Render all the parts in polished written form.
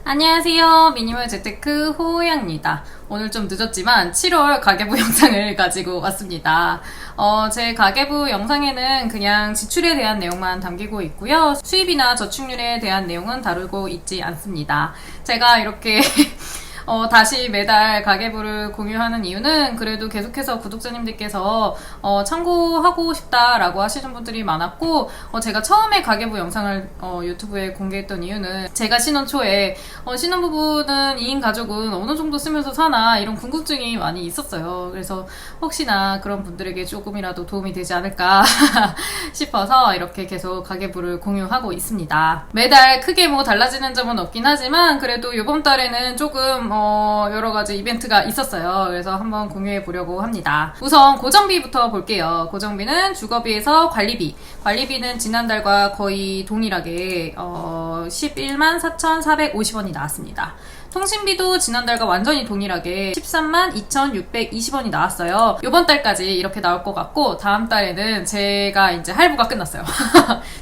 안녕하세요. 미니멀 재테크 호양입니다. 오늘 좀 늦었지만 7월 가계부 영상을 가지고 왔습니다. 제 가계부 영상에는 그냥 지출에 대한 내용만 담기고 있고요. 수입이나 저축률에 대한 내용은 다루고 있지 않습니다. 제가 이렇게 다시 매달 가계부를 공유하는 이유는 그래도 계속해서 구독자님들께서 참고하고 싶다라고 하시는 분들이 많았고, 제가 처음에 가계부 영상을 유튜브에 공개했던 이유는 제가 신혼 초에 신혼부부는 2인 가족은 어느 정도 쓰면서 사나 이런 궁금증이 많이 있었어요. 그래서 혹시나 그런 분들에게 조금이라도 도움이 되지 않을까 싶어서 이렇게 계속 가계부를 공유하고 있습니다. 매달 크게 뭐 달라지는 점은 없긴 하지만 그래도 이번 달에는 조금 여러가지 이벤트가 있었어요. 그래서 한번 공유해 보려고 합니다. 우선 고정비부터 볼게요. 고정비는 주거비에서 관리비. 관리비는 지난달과 거의 동일하게 11만 4,450원이 나왔습니다. 통신비도 지난달과 완전히 동일하게 13만 2,620원이 나왔어요. 이번 달까지 이렇게 나올 것 같고, 다음 달에는 제가 이제 할부가 끝났어요.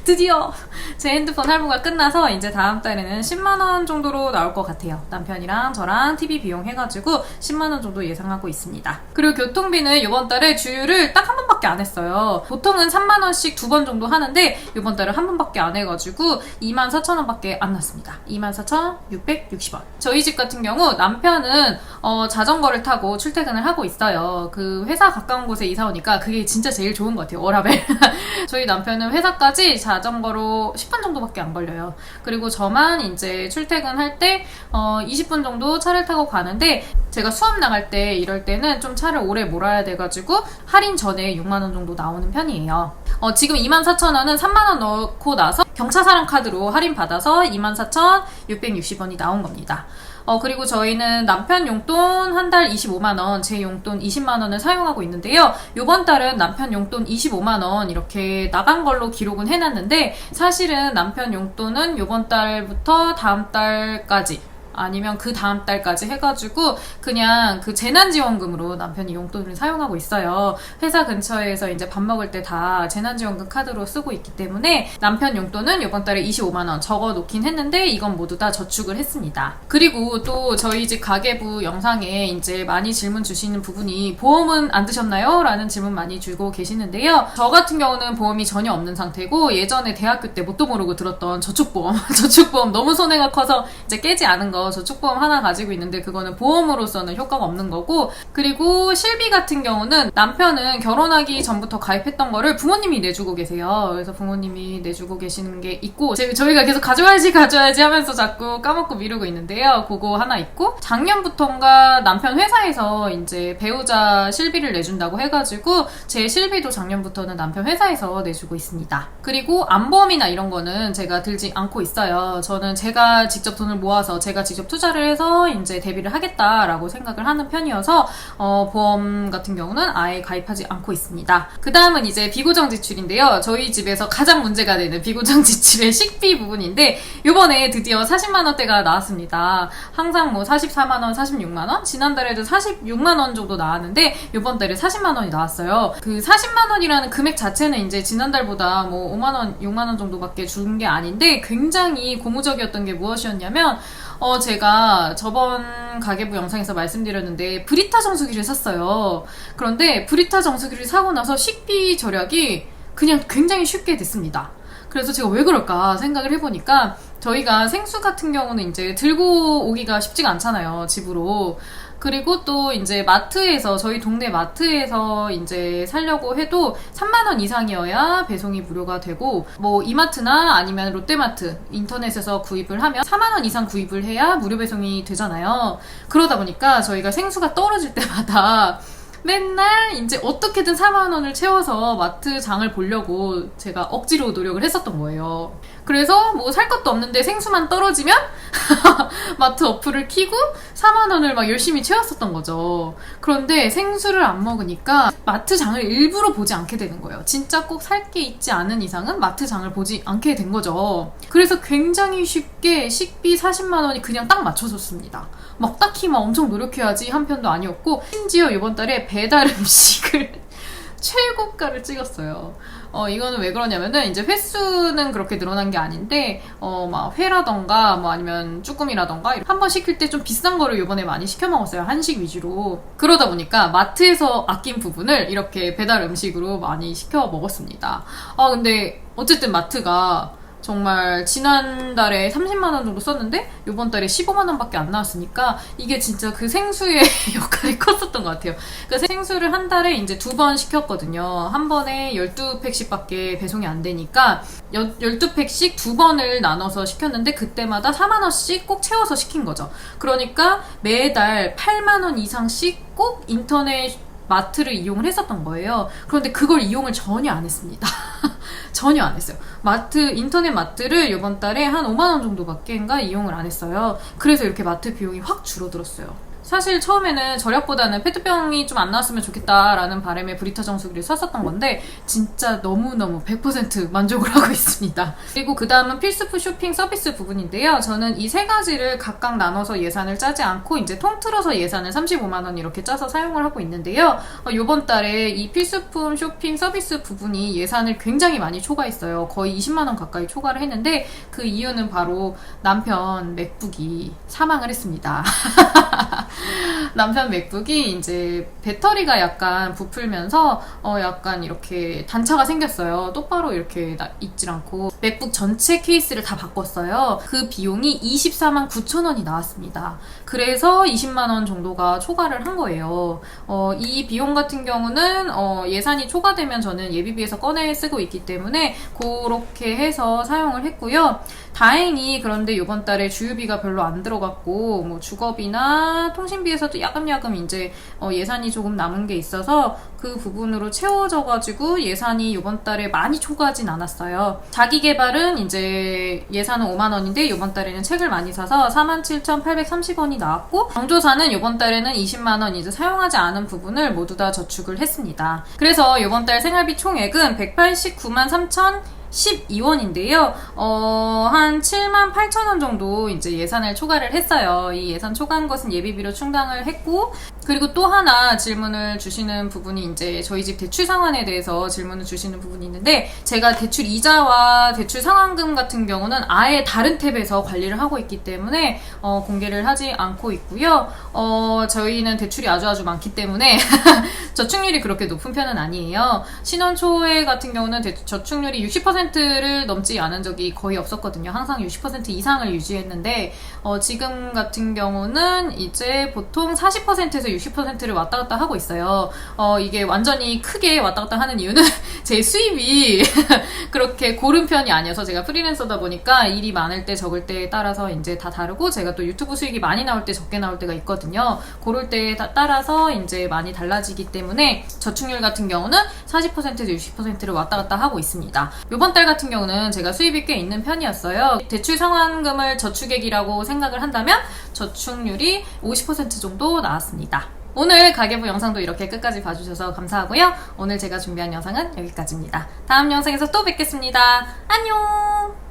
드디어 제 핸드폰 할부가 끝나서 이제 다음 달에는 10만원 정도로 나올 것 같아요. 남편이랑 저랑 TV 비용 해가지고 10만원 정도 예상하고 있습니다. 그리고 교통비는 이번 달에 주유를 딱 한 번밖에 안 했어요. 보통은 3만원씩 2번 정도 하는데 이번 달은 한 번밖에 안 해가지고 24,000원밖에 안 났습니다. 24,660원. 저희 집 같은 경우 남편은 자전거를 타고 출퇴근을 하고 있어요. 그 회사 가까운 곳에 이사 오니까 그게 진짜 제일 좋은 것 같아요. 워라밸. 저희 남편은 회사까지 자전거로 10분 정도밖에 안 걸려요. 그리고 저만 이제 출퇴근할 때 20분 정도 차를 타고 가는데, 제가 수업 나갈 때 이럴 때는 좀 차를 오래 몰아야 돼가지고 할인 전에 6만원 정도 나오는 편이에요. 지금 24,000원은 3만원 넣고 나서 경차사랑 카드로 할인 받아서 24,660원이 나온 겁니다. 그리고 저희는 남편 용돈 한 달 25만원, 제 용돈 20만원을 사용하고 있는데요. 요번 달은 남편 용돈 25만원 이렇게 나간 걸로 기록은 해놨는데, 사실은 남편 용돈은 요번 달부터 다음 달까지, 아니면 그 다음 달까지 해가지고 그냥 그 재난지원금으로 남편이 용돈을 사용하고 있어요. 회사 근처에서 이제 밥 먹을 때 다 재난지원금 카드로 쓰고 있기 때문에 남편 용돈은 이번 달에 25만원 적어 놓긴 했는데 이건 모두 다 저축을 했습니다. 그리고 또 저희 집 가계부 영상에 이제 많이 질문 주시는 부분이 보험은 안 드셨나요? 라는 질문 많이 주고 계시는데요. 저 같은 경우는 보험이 전혀 없는 상태고, 예전에 대학교 때 뭣도 모르고 들었던 저축보험 너무 손해가 커서 이제 깨지 않은 거 저축보험 하나 가지고 있는데 그거는 보험으로서는 효과가 없는 거고, 그리고 실비 같은 경우는 남편은 결혼하기 전부터 가입했던 거를 부모님이 내주고 계세요. 그래서 부모님이 내주고 계시는 게 있고, 저희가 계속 가져야지 하면서 자꾸 까먹고 미루고 있는데요. 그거 하나 있고, 작년부터인가 남편 회사에서 이제 배우자 실비를 내준다고 해가지고 제 실비도 작년부터는 남편 회사에서 내주고 있습니다. 그리고 암보험이나 이런 거는 제가 들지 않고 있어요. 저는 제가 직접 돈을 모아서 제가 직접 투자를 해서 이제 대비를 하겠다라고 생각을 하는 편이어서 보험 같은 경우는 아예 가입하지 않고 있습니다. 그 다음은 이제 비고정 지출인데요. 저희 집에서 가장 문제가 되는 비고정 지출의 식비 부분인데, 요번에 드디어 40만원대가 나왔습니다. 항상 뭐 44만원, 46만원? 지난달에도 46만원 정도 나왔는데 요번 달에 40만원이 나왔어요. 그 40만원이라는 금액 자체는 이제 지난달보다 뭐 5만원, 6만원 정도밖에 준 게 아닌데, 굉장히 고무적이었던 게 무엇이었냐면, 제가 저번 가계부 영상에서 말씀드렸는데 브리타 정수기를 샀어요. 그런데 브리타 정수기를 사고 나서 식비 절약이 그냥 굉장히 쉽게 됐습니다. 그래서 제가 왜 그럴까 생각을 해보니까, 저희가 생수 같은 경우는 이제 들고 오기가 쉽지가 않잖아요, 집으로. 그리고 또 이제 마트에서, 저희 동네 마트에서 이제 사려고 해도 3만원 이상이어야 배송이 무료가 되고, 뭐 이마트나 아니면 롯데마트 인터넷에서 구입을 하면 4만원 이상 구입을 해야 무료 배송이 되잖아요. 그러다 보니까 저희가 생수가 떨어질 때마다 맨날 이제 어떻게든 4만원을 채워서 마트 장을 보려고 제가 억지로 노력을 했었던 거예요. 그래서 뭐 살 것도 없는데 생수만 떨어지면 마트 어플을 키고 4만원을 막 열심히 채웠었던 거죠. 그런데 생수를 안 먹으니까 마트 장을 일부러 보지 않게 되는 거예요. 진짜 꼭 살 게 있지 않은 이상은 마트 장을 보지 않게 된 거죠. 그래서 굉장히 쉽게 식비 40만원이 그냥 딱 맞춰졌습니다. 막 딱히 막 엄청 노력해야지 한 편도 아니었고, 심지어 이번 달에 배달 음식을 최고가를 찍었어요. 이거는 왜 그러냐면은 이제 횟수는 그렇게 늘어난 게 아닌데 막 회라던가 뭐 아니면 쭈꾸미라던가 한 번 시킬 때 좀 비싼 거를 요번에 많이 시켜 먹었어요. 한식 위주로. 그러다 보니까 마트에서 아낀 부분을 이렇게 배달 음식으로 많이 시켜 먹었습니다. 근데 어쨌든 마트가 정말 지난달에 30만 원 정도 썼는데 요번 달에 15만 원밖에 안 나왔으니까 이게 진짜 그 생수의 역할이 컸었던 것 같아요. 그 생수를 한 달에 이제 2번 시켰거든요. 한 번에 12팩씩밖에 배송이 안 되니까 12팩씩 2번을 나눠서 시켰는데 그때마다 4만 원씩 꼭 채워서 시킨 거죠. 그러니까 매달 8만 원 이상씩 꼭 인터넷 마트를 이용을 했었던 거예요. 그런데 그걸 이용을 전혀 안 했습니다. 전혀 안 했어요. 인터넷 마트를 이번 달에 한 5만 원 정도밖에인가 이용을 안 했어요. 그래서 이렇게 마트 비용이 확 줄어들었어요. 사실 처음에는 절약보다는 페트병이 좀 안 나왔으면 좋겠다라는 바람에 브리타 정수기를 샀었던 건데 진짜 너무너무 100% 만족을 하고 있습니다. 그리고 그 다음은 필수품 쇼핑 서비스 부분인데요. 저는 이 세 가지를 각각 나눠서 예산을 짜지 않고 이제 통틀어서 예산을 35만 원 이렇게 짜서 사용을 하고 있는데요. 이번 달에 이 필수품 쇼핑 서비스 부분이 예산을 굉장히 많이 초과했어요. 거의 20만 원 가까이 초과를 했는데 그 이유는 바로 남편 맥북이 사망을 했습니다. 남편 맥북이 이제 배터리가 약간 부풀면서 약간 이렇게 단차가 생겼어요. 똑바로 이렇게 있질 않고 맥북 전체 케이스를 다 바꿨어요. 그 비용이 24만 9천 원이 나왔습니다. 그래서 20만 원 정도가 초과를 한 거예요. 이 비용 같은 경우는 예산이 초과되면 저는 예비비에서 꺼내 쓰고 있기 때문에 그렇게 해서 사용을 했고요. 다행히 그런데 이번 달에 주유비가 별로 안 들어갔고 뭐 주거비나 통신비에서도 야금야금 이제 예산이 조금 남은 게 있어서 그 부분으로 채워져가지고 예산이 이번 달에 많이 초과하진 않았어요. 자기 개발은 이제 예산은 5만 원인데 이번 달에는 책을 많이 사서 47,830원이 나왔고 경조사는 이번 달에는 20만 원 이제 사용하지 않은 부분을 모두 다 저축을 했습니다. 그래서 이번 달 생활비 총액은 189만 3,012원인데요. 한 7만 8천 원 정도 이제 예산을 초과를 했어요. 이 예산 초과한 것은 예비비로 충당을 했고, 그리고 또 하나 질문을 주시는 부분이 이제 저희 집 대출 상환에 대해서 질문을 주시는 부분이 있는데, 제가 대출 이자와 대출 상환금 같은 경우는 아예 다른 탭에서 관리를 하고 있기 때문에 공개를 하지 않고 있고요. 저희는 대출이 아주 많기 때문에 저축률이 그렇게 높은 편은 아니에요. 신혼 초에 같은 경우는 저축률이 60%를 넘지 않은 적이 거의 없었거든요. 항상 60% 이상을 유지했는데 지금 같은 경우는 이제 보통 40%에서 60%를 왔다 갔다 하고 있어요. 이게 완전히 크게 왔다 갔다 하는 이유는 제 수입이 그렇게 고른 편이 아니어서, 제가 프리랜서다 보니까 일이 많을 때 적을 때에 따라서 이제 다 다르고, 제가 또 유튜브 수익이 많이 나올 때 적게 나올 때가 있거든요. 그럴 때에 따라서 이제 많이 달라지기 때문에 저축률 같은 경우는 40%에서 60%를 왔다 갔다 하고 있습니다. 이번 달 같은 경우는 제가 수입이 꽤 있는 편이었어요. 대출 상환금을 저축액이라고 생각을 한다면 저축률이 50% 정도 나왔습니다. 오늘 가계부 영상도 이렇게 끝까지 봐주셔서 감사하고요. 오늘 제가 준비한 영상은 여기까지입니다. 다음 영상에서 또 뵙겠습니다. 안녕!